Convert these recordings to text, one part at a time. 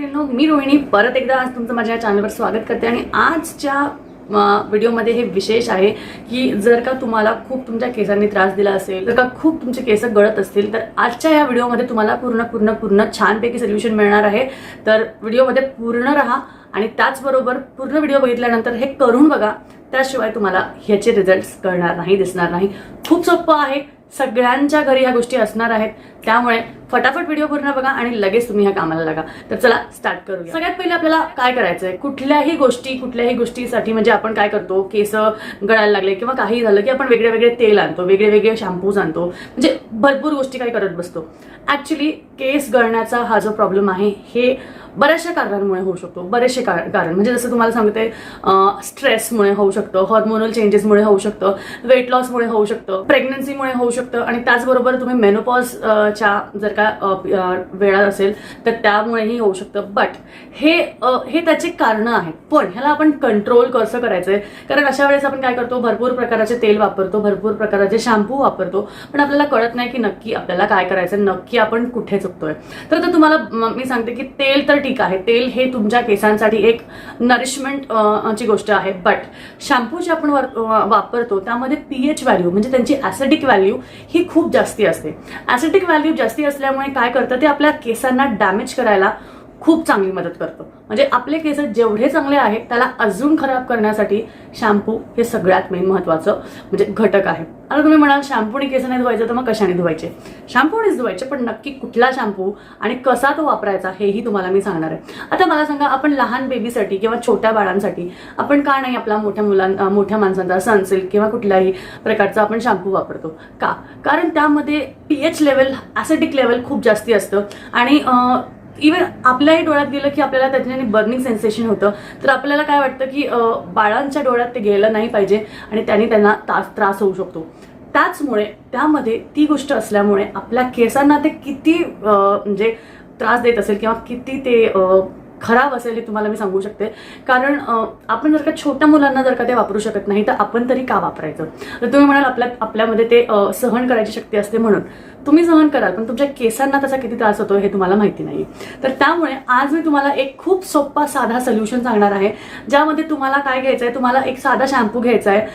मैत्रिणींनो, मी रोहिणी परत एकदा आज तुमचं माझ्या चॅनलवर स्वागत करते। आणि आजच्या व्हिडिओमध्ये हे विशेष आहे की जर का तुम्हाला खूप तुमच्या केसांनी त्रास दिला असेल, जर का खूप तुमचे केस गळत असतील, तर आजच्या या व्हिडिओमध्ये तुम्हाला पूर्ण छानपैकी सोल्युशन मिळणार आहे। तर व्हिडिओमध्ये पूर्ण राहा आणि त्याचबरोबर पूर्ण व्हिडिओ बघितल्यानंतर हे करून बघा, त्याशिवाय तुम्हाला ह्याचे रिझल्ट्स कळणार नाही, दिसणार नाही। खूप सोपं आहे, सगळ्यांच्या घरी ह्या गोष्टी असणार आहेत, त्यामुळे फटाफट व्हिडिओ पूर्ण बघा आणि लगेच तुम्ही ह्या कामाला लागा। तर चला स्टार्ट करूया। सगळ्यात पहिले आपल्याला काय करायचंय, कुठल्याही गोष्टीसाठी म्हणजे आपण काय करतो, केस गळायला लागले किंवा काही झालं की आपण वेगळे तेल आणतो, वेगळे शॅम्पूज आणतो, म्हणजे भरपूर गोष्टी काय करत बसतो। ऍक्च्युली केस गळण्याचा हा जो प्रॉब्लेम आहे हे बऱ्याचशा कारणांमुळे होऊ शकतो। बरेचसे कारण म्हणजे जसं तुम्हाला सांगते, स्ट्रेसमुळे होऊ शकतं, हॉर्मोनल चेंजेसमुळे होऊ शकतं, वेट लॉसमुळे होऊ शकतं, प्रेग्नन्सीमुळे होऊ शकतं, आणि त्याचबरोबर तुम्ही मेनोपॉजच्या जर का वेळा असेल तर त्यामुळेही होऊ शकतं। बट हे त्याचे कारणं आहेत, पण ह्याला आपण कंट्रोल कसं करायचंय, कारण अशा वेळेस आपण काय करतो, भरपूर प्रकारचे तेल वापरतो, भरपूर प्रकारचे शॅम्पू वापरतो, पण आपल्याला कळत नाही की नक्की आपल्याला काय करायचं, नक्की आपण कुठे चुकतोय। तर तुम्हाला मी सांगते की तेल तर ठीक आहे, तेल हे तुमच्या केसांसाठी एक नरिशमेंट ची गोष्ट आहे, बट शॅम्पू जे आपण वापरतो त्यामध्ये पीएच व्हॅल्यू म्हणजे त्यांची ऍसिडिक व्हॅल्यू ही खूप जास्ती असते। ऍसिडिक व्हॅल्यू जास्ती असल्यामुळे काय करतं, ते आपल्या केसांना डॅमेज करायला खूप चांगली मदत करतो। म्हणजे आपले केस जेवढे चांगले आहेत त्याला अजून खराब करण्यासाठी शॅम्पू हे सगळ्यात मेन महत्वाचं म्हणजे घटक आहे। आता तुम्ही म्हणाल शॅम्पूने केस नाही धुवायचं, तर मग कशाने धुवायचे? शॅम्पूनेच धुवायचे, पण नक्की कुठला शॅम्पू आणि कसा तो वापरायचा हेही तुम्हाला मी सांगणार आहे। आता मला सांगा, आपण लहान बेबीसाठी किंवा छोट्या बाळांसाठी आपण का नाही आपला मोठ्या माणसांचा सनसिल्क किंवा कुठल्याही प्रकारचा आपण शॅम्पू वापरतो का? कारण त्यामध्ये पीएच लेवल, ऍसिडिक लेवल खूप जास्ती असतं, आणि इव्हन आपल्याही डोळ्यात गेलं की आपल्याला त्याच्याने बर्निंग सेन्सेशन होतं। तर आपल्याला काय वाटतं की बाळांच्या डोळ्यात ते गेलं नाही पाहिजे आणि त्यांना त्रास होऊ शकतो। त्याचमुळे त्यामध्ये ती गोष्ट असल्यामुळे आपल्या केसांना ते किती म्हणजे त्रास देत असेल किंवा किती ते खराब असेल हे तुम्हाला मी सांगू शकते। कारण आपण जर का छोट्या मुलांना जर का ते वापरू शकत नाही, तर आपण तरी का वापरायचं? तर तुम्ही म्हणाल आपल्यामध्ये ते सहन करायची शक्ती असते म्हणून तुम्ही सहन कराल, पण तुमच्या केसांना त्याचा किती त्रास होतो हे तुम्हाला माहिती नाही। तर त्यामुळे आज मी तुम्हाला एक खूप सोपा साधा सोल्युशन सांगणार आहे, ज्यामध्ये तुम्हाला काय घ्यायचं आहे, तुम्हाला एक साधा शॅम्पू घ्यायचा आहे,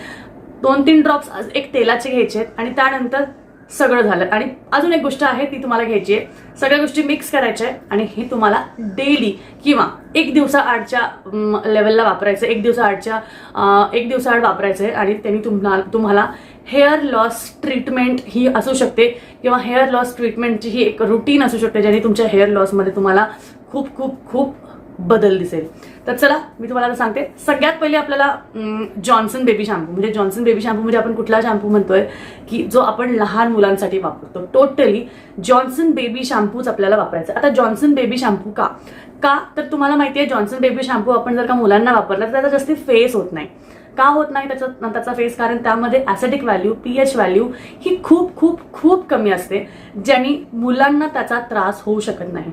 2-3 ड्रॉप्स एक तेलाचे घ्यायचे आहेत, आणि त्यानंतर सगळं झालं। आणि अजून एक गोष्ट आहे ती तुम्हाला घ्यायची आहे, सगळ्या गोष्टी मिक्स करायच्या आहे, आणि हे तुम्हाला डेली किंवा एक दिवसाआडच्या लेवलला वापरायचं, एक दिवसाआड वापरायचं आहे। आणि त्यांनी तुम्हाला हेअर लॉस ट्रीटमेंट ही असू शकते, किंवा हेअर लॉस ट्रीटमेंटची ही एक रुटीन असू शकते, ज्याने तुमच्या हेअर लॉसमध्ये तुम्हाला खूप खूप खूप बदल दिसेल। तर चला मी तुम्हाला आता सांगते। सगळ्यात पहिले आपल्याला जॉन्सन बेबी शॅम्पू म्हणजे आपण कुठला शॅम्पू म्हणतोय की जो आपण लहान मुलांसाठी वापरतो, टोटली जॉन्सन बेबी शॅम्पूच आपल्याला वापरायचा। आता जॉन्सन बेबी शॅम्पू का तर तुम्हाला माहिती आहे, जॉन्सन बेबी शॅम्पू आपण जर का मुलांना वापरला तर त्याचा जास्ती फेस होत नाही। का होत नाही त्याचा फेस? कारण त्यामध्ये ऍसिडिक व्हॅल्यू, पीएच व्हॅल्यू ही खूप खूप खूप कमी असते, ज्याने मुलांना त्याचा त्रास होऊ शकत नाही।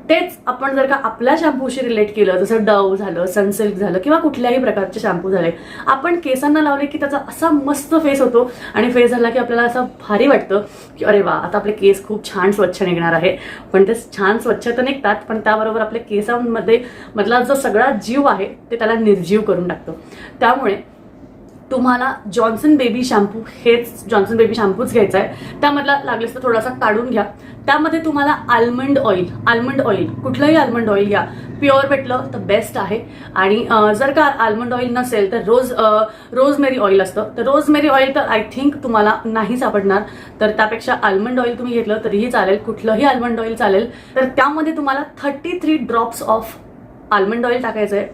तेच आपण जर का आपल्या शॅम्पूशी रिलेट केलं, जसं डव झालं, सनसिल्क झालं, किंवा कुठल्याही प्रकारचे शॅम्पू झाले, आपण केसांना लावले की त्याचा असा मस्त फेस होतो, आणि फेस झाला की आपल्याला असं भारी वाटतं की अरे वा, आता आपले केस खूप छान स्वच्छ निघणार आहे। पण ते छान स्वच्छ तर निघतात, पण त्याबरोबर आपल्या केसांमध्ये मधला जो सगळा जीव आहे ते त्याला निर्जीव करून टाकतो। त्यामुळे तुम्हाला जॉन्सन बेबी शॅम्पूच घ्यायचा आहे। त्यामधला लागलेस तर थोडासा काढून घ्या। त्यामध्ये तुम्हाला आल्मंड ऑइल कुठलंही आल्मंड ऑइल घ्या, प्युअर भेटलं तर बेस्ट आहे। आणि जर का आल्मंड ऑइल नसेल तर रोजमेरी ऑइल असतं, तर रोजमेरी ऑइल तर आय थिंक तुम्हाला नाही सापडणार, तर त्यापेक्षा आल्मंड ऑइल तुम्ही घेतलं तरीही चालेल, कुठलंही आल्मंड ऑइल चालेल। तर त्यामध्ये तुम्हाला 33 ड्रॉप्स ऑफ आल्मंड ऑइल टाकायचं आहे,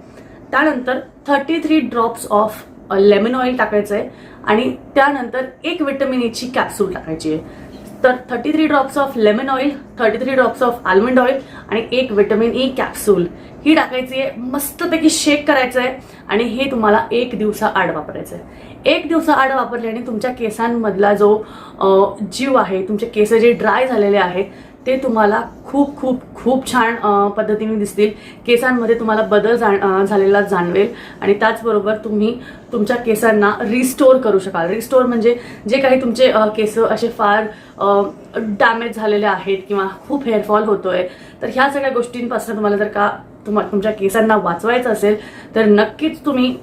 त्यानंतर 33 ड्रॉप्स ऑफ लेमन ऑइल टाकायचं आहे, आणि त्यानंतर एक विटामिन ईची कॅप्सूल टाकायची आहे। तर 33 drops of lemon oil, 33 drops of almond oil आणि एक विटामिन ई कॅप्सूल ही टाकायची आहे। मस्तपैकी शेक करायचं आहे, आणि हे तुम्हाला एक दिवसाआड वापरायचं आहे। एक दिवसाआड वापरल्याने तुमच्या केसांमधला जो जीव आहे, तुमचे केस जे ड्राय झालेले आहेत ते तुम्हाला खूप खूप खूप छान पद्धतीने दिसतील, केसांमध्ये तुम्हाला बदल झालेला जाणवेल, आणि त्याचबरोबर तुम्ही तुमच्या केसांना रिस्टोर करू शकाल। रिस्टोर म्हणजे जे काही तुमचे केस असे फार डॅमेज झालेले आहेत किंवा खूप हेअरफॉल होतोय, तर ह्या सगळ्या गोष्टींपासून तुम्हाला जर का तुमच्या केसांना वाचवायचं असेल तर नक्कीच तुम्ही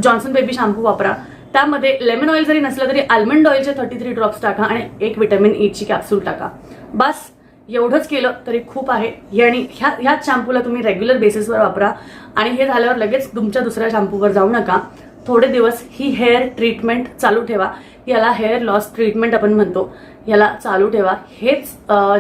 जॉन्सन बेबी शॅम्पू वापरा. त्यामध्ये लेमन ऑइल जरी नसलं तरी आल्मंड ऑइलचे 33 ड्रॉप्स टाका आणि एक व्हिटॅमिन ईची कॅप्सूल टाका. बस एवढंच केलं तरी खूप आहे. आणि ह्याच शॅम्पूला तुम्ही रेग्युलर बेसिसवर वापरा. आणि हे झाल्यावर लगेच तुमच्या दुसऱ्या शॅम्पूवर जाऊ नका. थोडे दिवस ही हेअर ट्रीटमेंट चालू ठेवा. याला हेअर लॉस ट्रीटमेंट आपण म्हणतो. याला चालू ठेवा. हेच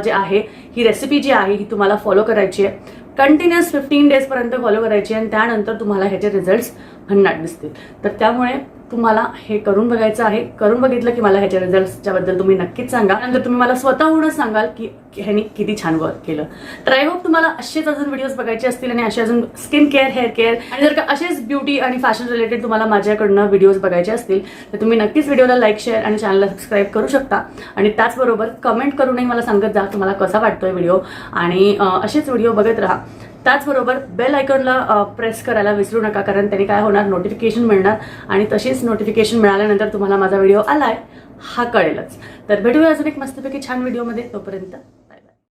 जे आहे, ही रेसिपी जी आहे ही तुम्हाला फॉलो करायची आहे. कंटिन्युअस 15 डेजपर्यंत फॉलो करायची आणि त्यानंतर तुम्हाला ह्याचे रिझल्ट्स भन्नाट दिसतील. तर त्यामुळे तुम्हाला हे करून बघायचं आहे. करून बघितलं की मला ह्याच्या रिझल्ट्सच्या बद्दल तुम्ही नक्कीच सांगा. नंतर तुम्ही मला स्वतःहूनच सांगाल की ह्यानी किती छान वर्क केलं. तर आय होप तुम्हाला असेच अजून व्हिडिओज बघायचे असतील आणि असे अजून स्किन केअर, हेअर केअर आणि जर का असेच ब्युटी आणि फॅशन रिलेटेड तुम्हाला माझ्याकडनं व्हिडिओज बघायचे असतील तर तुम्ही नक्कीच व्हिडिओला लाईक, शेअर आणि चॅनलला सबस्क्राईब करू शकता. आणि त्याचबरोबर कमेंट करूनही मला सांगत जा तुम्हाला कसा वाटतोय व्हिडिओ. आणि असेच व्हिडिओ बघत राहा. त्याचबरोबर बेल आयकॉनला प्रेस करायला विसरू नका, कारण त्याने काय होणार, नोटिफिकेशन मिळणार आणि तशीच नोटिफिकेशन मिळाल्यानंतर तुम्हाला माझा व्हिडिओ आलाय हा कळेलच. तर भेटूया अजून एक मस्तपैकी छान व्हिडिओमध्ये. तोपर्यंत